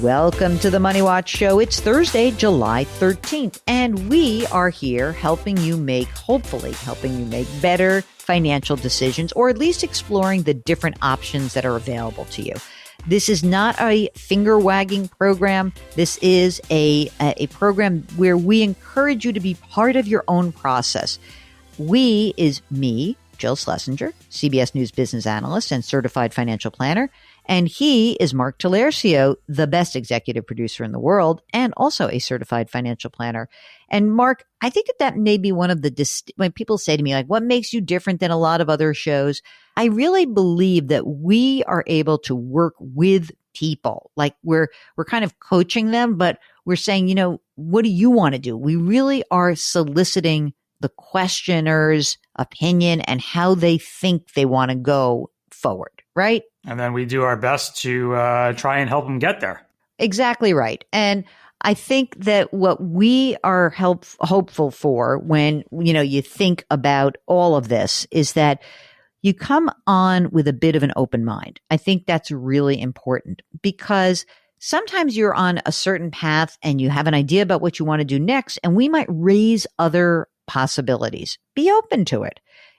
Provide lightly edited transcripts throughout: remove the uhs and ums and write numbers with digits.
Welcome to the Money Watch Show. It's Thursday, July 13th, and we are here hopefully helping you make better financial decisions, or at least exploring the different options that are available to you. This is not a finger-wagging program. This is a program where we encourage you to be part of your own process. We is me, Jill Schlesinger, CBS News business analyst and certified financial planner. And he is Mark Talercio, the best executive producer in the world and also a certified financial planner. And Mark, I think that may be one of the, when people say to me, like, what makes you different than a lot of other shows? I really believe that we are able to work with people. Like we're kind of coaching them, but we're saying, what do you want to do? We really are soliciting the questioner's opinion and how they think they want to go forward, right? And then we do our best to try and help them get there. Exactly right. And I think that what we are hopeful for when, you think about all of this is that you come on with a bit of an open mind. I think that's really important because sometimes you're on a certain path and you have an idea about what you want to do next, and we might raise other possibilities. Be open to it.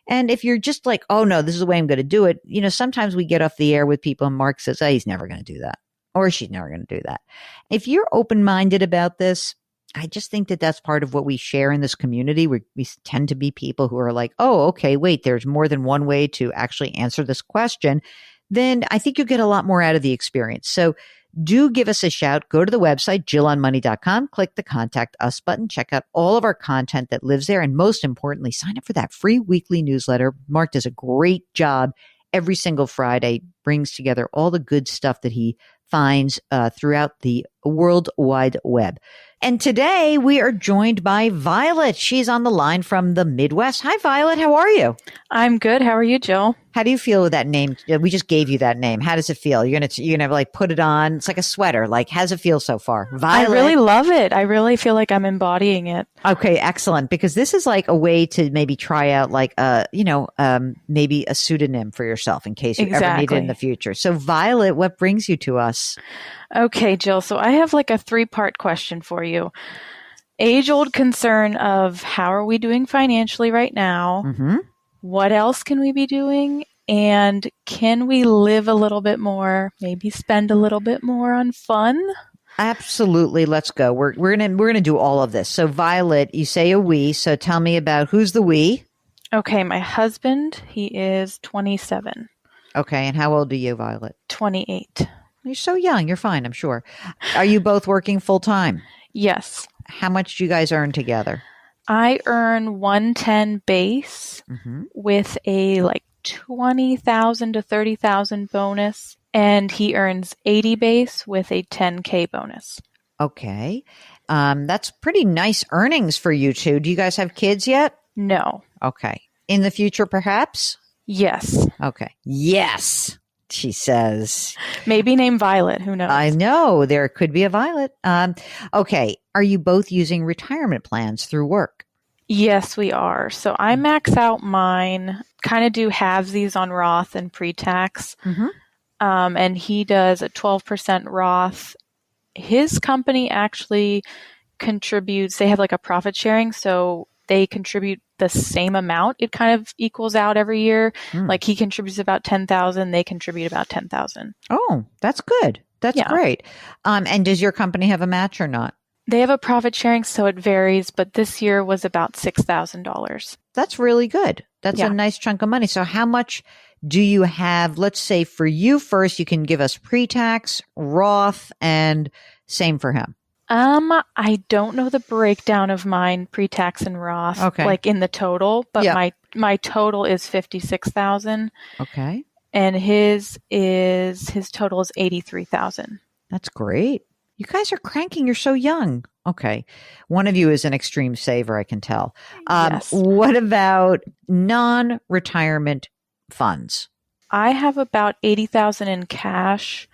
And if you're just like, oh no, this is the way I'm going to do it, sometimes we get off the air with people and Mark says, oh, he's never going to do that. Or she's never going to do that. If you're open-minded about this, I just think that that's part of what we share in this community. We tend to be people who are like, oh, okay, wait, there's more than one way to actually answer this question. Then I think you'll get a lot more out of the experience. So do give us a shout. Go to the website, JillOnMoney.com, click the Contact Us button, check out all of our content that lives there. And most importantly, sign up for that free weekly newsletter. Mark does a great job every single Friday, brings together all the good stuff that he finds throughout the World Wide Web. And today we are joined by Violet. She's on the line from the Midwest. Hi, Violet. How are you? I'm good. How are you, Jill? How do you feel with that name? We just gave you that name. How does it feel? You're gonna like put it on. It's like a sweater. Like, how does it feel so far? Violet. I really love it. I really feel like I'm embodying it. Okay, excellent. Because this is like a way to maybe try out like maybe a pseudonym for yourself in case you ever need it in the future. So Violet, what brings you to us? Okay, Jill. So I have like a 3-part question for you. Age-old concern of how are we doing financially right now? Mm-hmm. What else can we be doing? And can we live a little bit more, maybe spend a little bit more on fun? Absolutely. Let's go. We're gonna do all of this. So Violet, you say a we, so tell me about who's the we? Okay, my husband, he is 27. Okay, and how old are you, Violet? 28. You're so young. You're fine, I'm sure. Are you both working full time? Yes. How much do you guys earn together? I earn 110 base with a like 20,000 to 30,000 bonus, and he earns 80 base with a 10K bonus. Okay. That's pretty nice earnings for you two. Do you guys have kids yet? No. Okay. In the future, perhaps? Yes. Okay. Yes, she says. Maybe name Violet. Who knows? I know. There could be a Violet. Okay. Are you both using retirement plans through work? Yes, we are. So I max out mine, kind of do halvesies on Roth and pre-tax. Mm-hmm. And he does a 12% Roth. His company actually contributes, they have like a profit sharing. So they contribute the same amount. It kind of equals out every year. Like he contributes about 10,000. They contribute about 10,000. Oh, that's good. That's great. And does your company have a match or not? They have a profit sharing, so it varies, but this year was about $6,000. That's really good. That's a nice chunk of money. So how much do you have? Let's say for you first, you can give us pre-tax, Roth, and same for him. I don't know the breakdown of mine, pre-tax and Roth, like in the total, but my total is 56,000. Okay. And his total is 83,000. That's great. You guys are cranking. You're so young. Okay. One of you is an extreme saver, I can tell. Yes. What about non-retirement funds? I have about 80,000 in cash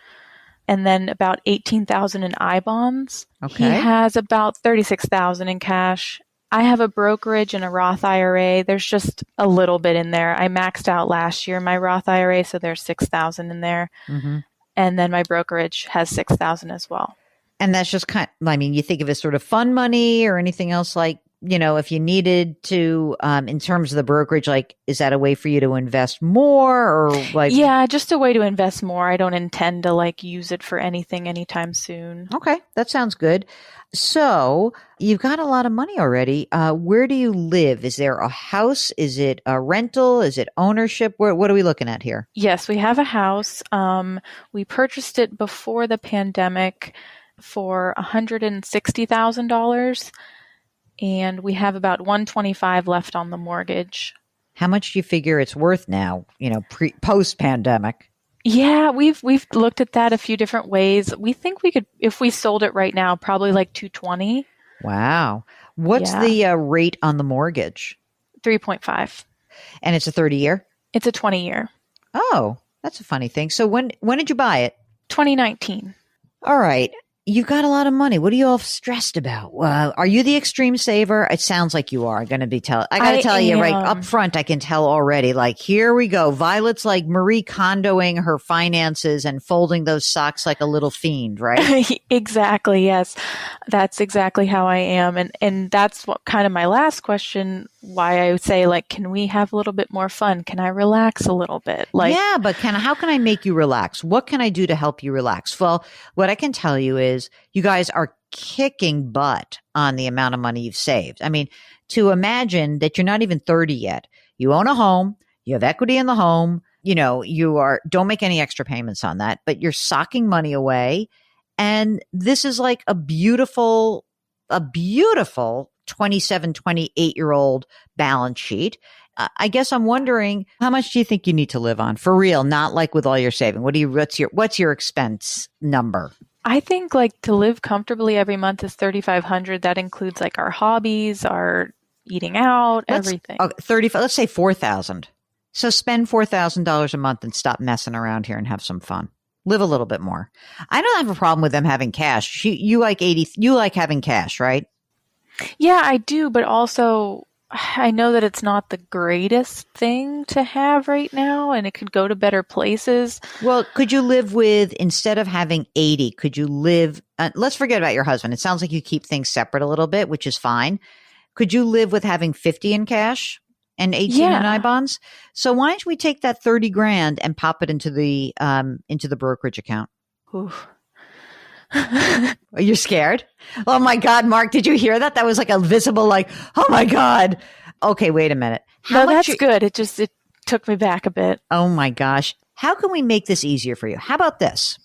and then about 18,000 in I-bonds. Okay. He has about 36,000 in cash. I have a brokerage and a Roth IRA. There's just a little bit in there. I maxed out last year my Roth IRA, so there's 6,000 in there. Mm-hmm. And then my brokerage has 6,000 as well. And that's just you think of it as sort of fun money or anything else like, if you needed to, in terms of the brokerage, like, is that a way for you to invest more or like? Yeah, just a way to invest more. I don't intend to like use it for anything anytime soon. Okay. That sounds good. So you've got a lot of money already. Where do you live? Is there a house? Is it a rental? Is it ownership? What are we looking at here? Yes, we have a house. We purchased it before the pandemic for $160,000. And we have about $125,000 left on the mortgage. How much do you figure it's worth now, post pandemic? Yeah, we've looked at that a few different ways. We think we could, if we sold it right now, probably like $220,000. Wow. What's the rate on the mortgage? 3.5. And it's a 30-year? It's a 20-year. Oh, that's a funny thing. So when did you buy it? 2019. All right. You've got a lot of money. What are you all stressed about? Are you the extreme saver? It sounds like you are going to be I got to tell you right up front, I can tell already, like, here we go. Violet's like Marie Kondoing her finances and folding those socks like a little fiend, right? Exactly. Yes. That's exactly how I am. And that's what kind of my last question, why I would say, like, can we have a little bit more fun? Can I relax a little bit? Like, yeah, but how can I make you relax? What can I do to help you relax? Well, what I can tell you is you guys are kicking butt on the amount of money you've saved. I mean, to imagine that you're not even 30 yet. You own a home, you have equity in the home, don't make any extra payments on that, but you're socking money away. And this is like a beautiful 27, 28-year-old balance sheet. I guess I'm wondering, how much do you think you need to live on for real? Not like with all your saving. What's your expense number? I think like to live comfortably every month is $3,500. That includes like our hobbies, our eating out, everything. 35. Let's say 4,000. So spend $4,000 a month and stop messing around here and have some fun. Live a little bit more. I don't have a problem with them having cash. You like having cash, right? Yeah, I do, but also I know that it's not the greatest thing to have right now, and it could go to better places. Well, could you live with, instead of having 80, could you live, let's forget about your husband. It sounds like you keep things separate a little bit, which is fine. Could you live with having 50 in cash and 18 in I-bonds? So why don't we take that 30 grand and pop it into the brokerage account? Oof. Are you scared? Oh my God, Mark, did you hear that? That was like a visible, like, oh my God. Okay, wait a minute. That's good. It took me back a bit. Oh my gosh. How can we make this easier for you? How about this?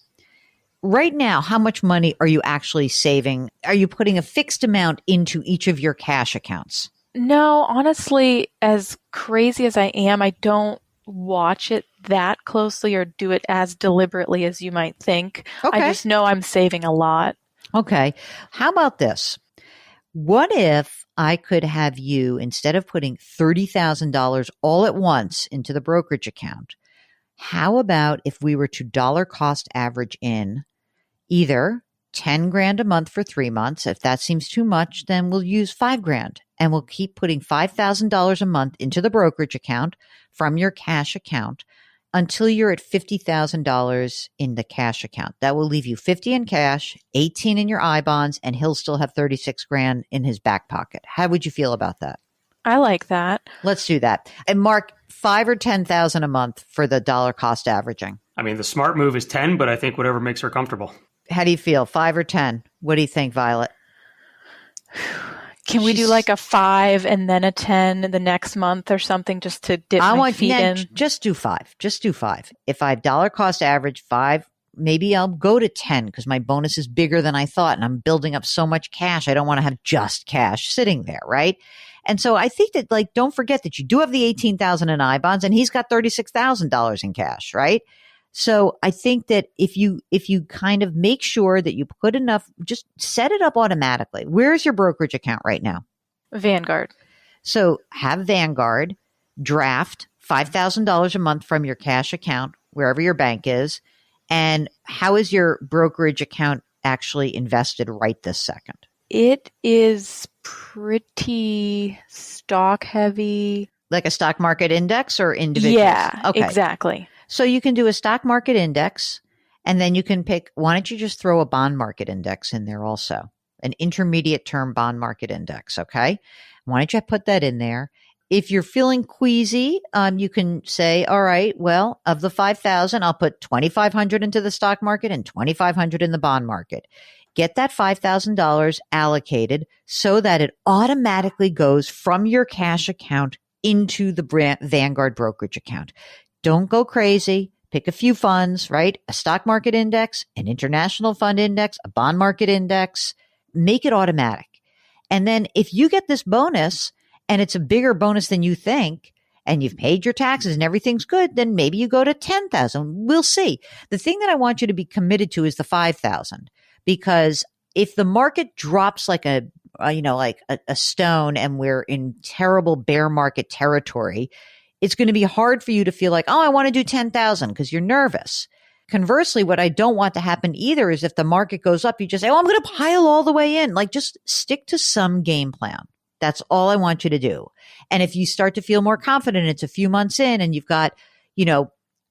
Right now, how much money are you actually saving? Are you putting a fixed amount into each of your cash accounts? No, honestly, as crazy as I am, I don't watch it that closely or do it as deliberately as you might think. Okay. I just know I'm saving a lot. Okay. How about this? What if I could have you, instead of putting $30,000 all at once into the brokerage account, how about if we were to dollar cost average in either 10 grand a month for 3 months? If that seems too much, then we'll use 5 grand and we'll keep putting $5,000 a month into the brokerage account from your cash account until you're at $50,000 in the cash account. That will leave you 50 in cash, 18 in your I-bonds, and he'll still have 36 grand in his back pocket. How would you feel about that? I like that. Let's do that. And Mark, 5 or 10,000 a month for the dollar cost averaging. I mean, the smart move is 10, but I think whatever makes her comfortable. How do you feel? 5 or 10? What do you think, Violet? Can we do like a 5 and then a 10 the next month or something, just to dip my feet in? Just do 5. Just do 5. If I dollar cost average 5, maybe I'll go to 10 because my bonus is bigger than I thought and I'm building up so much cash. I don't want to have just cash sitting there, right? And so I think that, like, don't forget that you do have the 18,000 in I-bonds and he's got $36,000 in cash, right? So I think that if you kind of make sure that you put enough, just set it up automatically. Where's your brokerage account right now? Vanguard. So have Vanguard draft $5,000 a month from your cash account, wherever your bank is. And how is your brokerage account actually invested right this second? It is pretty stock heavy. Like a stock market index or individuals? Yeah, okay. Exactly. So you can do a stock market index And then you can pick, why don't you just throw a bond market index in there also, an intermediate term bond market index. Okay. Why don't you put that in there? If you're feeling queasy, you can say, all right, well, of the 5,000, I'll put 2,500 into the stock market and 2,500 in the bond market. Get that $5,000 allocated so that it automatically goes from your cash account into the Vanguard brokerage account. Don't go crazy. Pick a few funds, right? A stock market index, an international fund index, a bond market index. Make it automatic. And then if you get this bonus and it's a bigger bonus than you think, and you've paid your taxes and everything's good, then maybe you go to 10,000. We'll see. The thing that I want you to be committed to is the 5,000, because if the market drops like a stone and we're in terrible bear market territory, it's going to be hard for you to feel like, oh, I want to do 10,000 because you're nervous. Conversely, what I don't want to happen either is if the market goes up, you just say, oh, I'm going to pile all the way in. Like, just stick to some game plan. That's all I want you to do. And if you start to feel more confident, it's a few months in and you've got,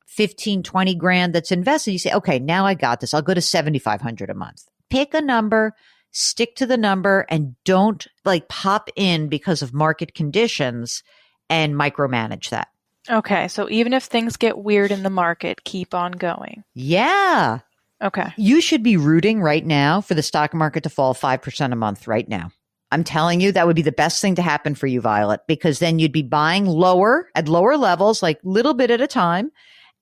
15, 20 grand that's invested, you say, okay, now I got this. I'll go to 7,500 a month. Pick a number, stick to the number, and don't pop in because of market conditions and micromanage that. Okay. So even if things get weird in the market, keep on going. Yeah. Okay. You should be rooting right now for the stock market to fall 5% a month right now. I'm telling you, that would be the best thing to happen for you, Violet, because then you'd be buying at lower levels, like little bit at a time.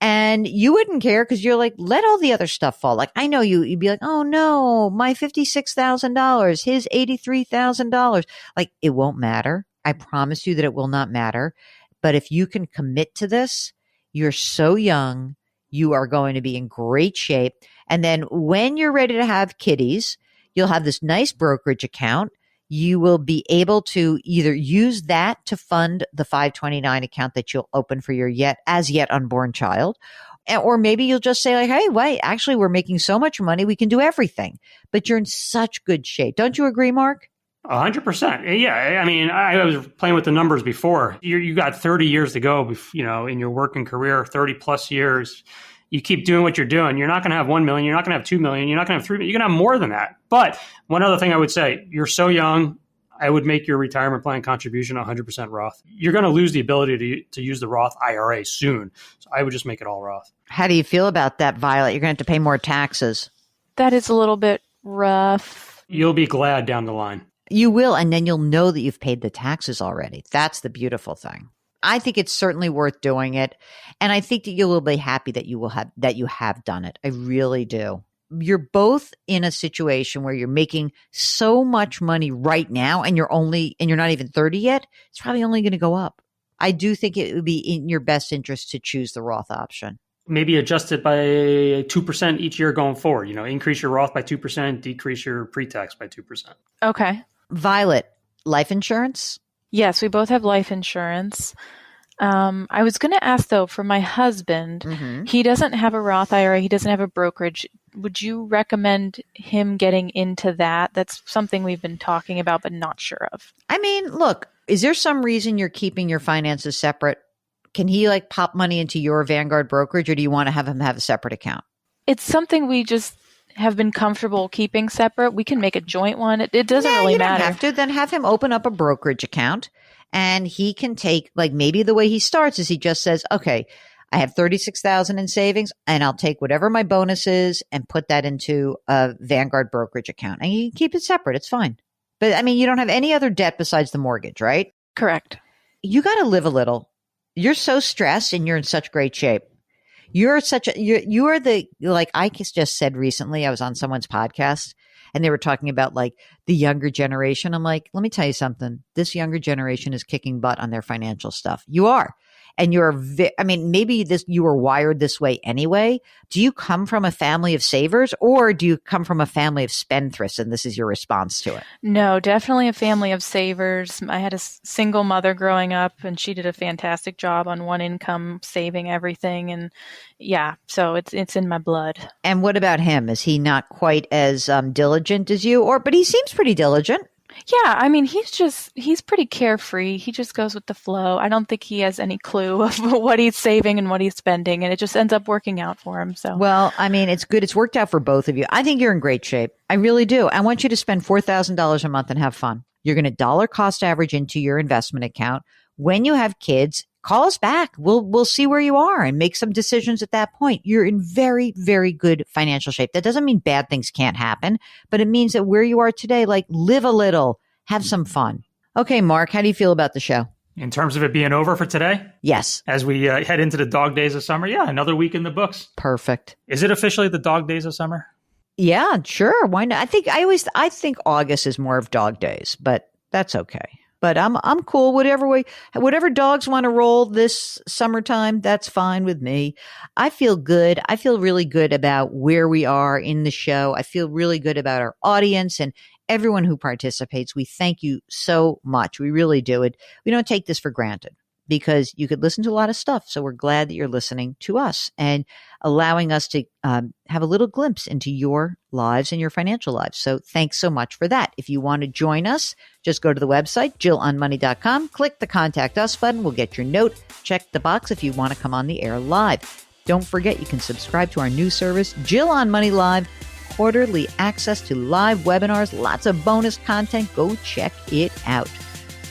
And you wouldn't care because you're like, let all the other stuff fall. Like, I know you'd be like, oh no, my $56,000, his $83,000. Like, it won't matter. I promise you that it will not matter. But if you can commit to this, you're so young, you are going to be in great shape. And then when you're ready to have kiddies, you'll have this nice brokerage account. You will be able to either use that to fund the 529 account that you'll open for your yet unborn child. Or maybe you'll just say like, hey, wait, actually, we're making so much money, we can do everything. But you're in such good shape. Don't you agree, Mark? 100%. Yeah. I mean, I was playing with the numbers before. You got 30 years to go, in your working career, 30 plus years. You keep doing what you're doing. You're not going to have 1 million. You're not going to have 2 million. You're not going to have 3 million. You're going to have more than that. But one other thing I would say, you're so young. I would make your retirement plan contribution 100% Roth. You're going to lose the ability to use the Roth IRA soon. So I would just make it all Roth. How do you feel about that, Violet? You're going to have to pay more taxes. That is a little bit rough. You'll be glad down the line. You will, and then you'll know that you've paid the taxes already. That's the beautiful thing. I think it's certainly worth doing it. And I think that you will be happy that you have done it. I really do. You're both in a situation where you're making so much money right now and you're not even 30 yet. It's probably only going to go up. I do think it would be in your best interest to choose the Roth option. Maybe adjust it by 2% each year going forward. Increase your Roth by 2%, decrease your pre-tax by 2%. Okay. Violet, life insurance? Yes, we both have life insurance. I was going to ask, though, for my husband, he doesn't have a Roth IRA. He doesn't have a brokerage. Would you recommend him getting into that? That's something we've been talking about, but not sure of. I mean, look, is there some reason you're keeping your finances separate? Can he pop money into your Vanguard brokerage, or do you want to have him have a separate account? It's something we just have been comfortable keeping separate. We can make a joint one. It doesn't really matter. You don't have to. Then have him open up a brokerage account, and he can take, maybe the way he starts is he just says, okay, I have 36,000 in savings, and I'll take whatever my bonus is and put that into a Vanguard brokerage account, and you can keep it separate. It's fine. But I mean, you don't have any other debt besides the mortgage, right? Correct. You got to live a little. You're so stressed and you're in such great shape. You are I just said recently, I was on someone's podcast and they were talking about the younger generation. I'm like, let me tell you something. This younger generation is kicking butt on their financial stuff. You are. And maybe you were wired this way anyway. Do you come from a family of savers, or do you come from a family of spendthrifts and this is your response to it? No, definitely a family of savers. I had a single mother growing up, and she did a fantastic job on one income, saving everything. And yeah, so it's in my blood. And what about him? Is he not quite as diligent as you? But he seems pretty diligent. Yeah, I mean, he's pretty carefree. He just goes with the flow. I don't think he has any clue of what he's saving and what he's spending, and it just ends up working out for him. So, well, I mean, it's good. It's worked out for both of you. I think you're in great shape. I really do. I want you to spend $4,000 a month and have fun. You're going to dollar cost average into your investment account. When you have kids, call us back. We'll see where you are and make some decisions at that point. You're in very, very good financial shape. That doesn't mean bad things can't happen, but it means that where you are today, like live a little, have some fun. Okay, Mark, how do you feel about the show? In terms of it being over for today? Yes. As we head into the dog days of summer, yeah, another week in the books. Perfect. Is it officially the dog days of summer? Yeah, sure. Why not? I think August is more of dog days, but that's okay. But I'm cool. Whatever dogs want to roll this summertime, that's fine with me. I feel good. I feel really good about where we are in the show. I feel really good about our audience and everyone who participates. We thank you so much. We really do it. We don't take this for granted because you could listen to a lot of stuff. So we're glad that you're listening to us and allowing us to have a little glimpse into your lives and your financial lives. So thanks so much for that. If you want to join us, just go to the website, JillOnMoney.com, click the Contact Us button. We'll get your note. Check the box if you want to come on the air live. Don't forget, you can subscribe to our new service, Jill on Money Live, quarterly access to live webinars, lots of bonus content. Go check it out.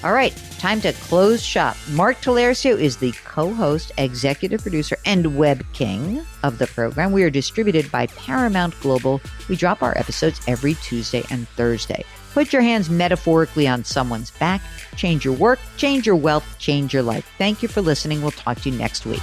All right, time to close shop. Mark Talercio is the co-host, executive producer, and web king of the program. We are distributed by Paramount Global. We drop our episodes every Tuesday and Thursday. Put your hands metaphorically on someone's back. Change your work, change your wealth, change your life. Thank you for listening. We'll talk to you next week.